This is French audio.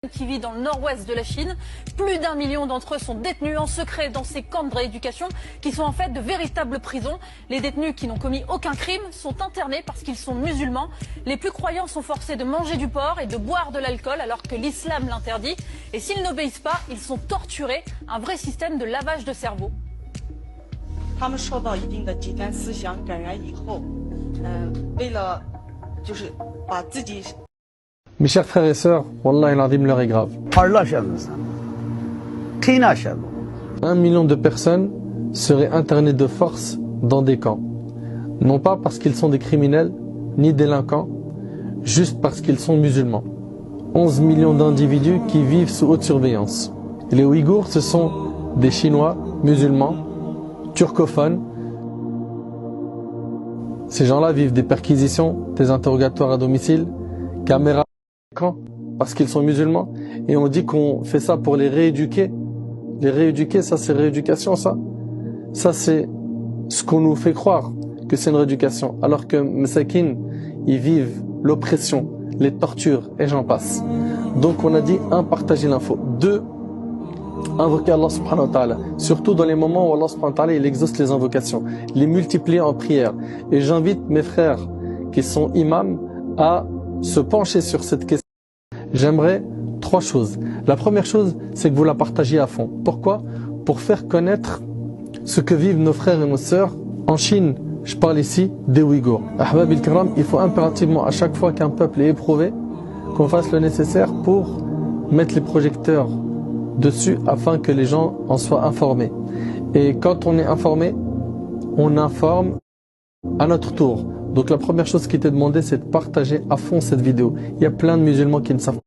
qui vit dans le nord-ouest de la Chine. Plus d'1 million d'entre eux sont détenus en secret dans ces camps de rééducation qui sont en fait de véritables prisons. Les détenus qui n'ont commis aucun crime sont internés parce qu'ils sont musulmans. Les plus croyants sont forcés de manger du porc et de boire de l'alcool alors que l'islam l'interdit. Et s'ils n'obéissent pas, ils sont torturés. Un vrai système de lavage de cerveau. 他们受到一定的极端思想感染以后，为了就是把自己。 Mes chers frères et sœurs, Wallah al-Azim, l'heure est grave. 1 million de personnes seraient internées de force dans des camps. Non pas parce qu'ils sont des criminels, ni délinquants, juste parce qu'ils sont musulmans. 11 millions d'individus qui vivent sous haute surveillance. Et les Ouïghours, ce sont des Chinois, musulmans, turcophones. Ces gens-là vivent des perquisitions, des interrogatoires à domicile, caméras, parce qu'ils sont musulmans, et on dit qu'on fait ça pour les rééduquer. Les rééduquer, ça c'est rééducation, ça. Ça c'est ce qu'on nous fait croire que c'est une rééducation, alors que Masakin, ils vivent l'oppression, les tortures, et j'en passe. Donc on a dit, 1, partager l'info. 2, invoquer Allah subhanahu wa ta'ala. Surtout dans les moments où Allah subhanahu wa ta'ala, il exauce les invocations. Les multiplier en prière. Et j'invite mes frères qui sont imams à se pencher sur cette question. J'aimerais 3 choses. La première chose, c'est que vous la partagiez à fond. Pourquoi? Pour faire connaître ce que vivent nos frères et nos sœurs en Chine. Je parle ici des Ouïghours. Ahbab il-Kiram, il faut impérativement, à chaque fois qu'un peuple est éprouvé, qu'on fasse le nécessaire pour mettre les projecteurs dessus afin que les gens en soient informés. Et quand on est informé, on informe à notre tour. Donc la première chose qui t'est demandé, c'est de partager à fond cette vidéo. Il y a plein de musulmans qui ne savent pas.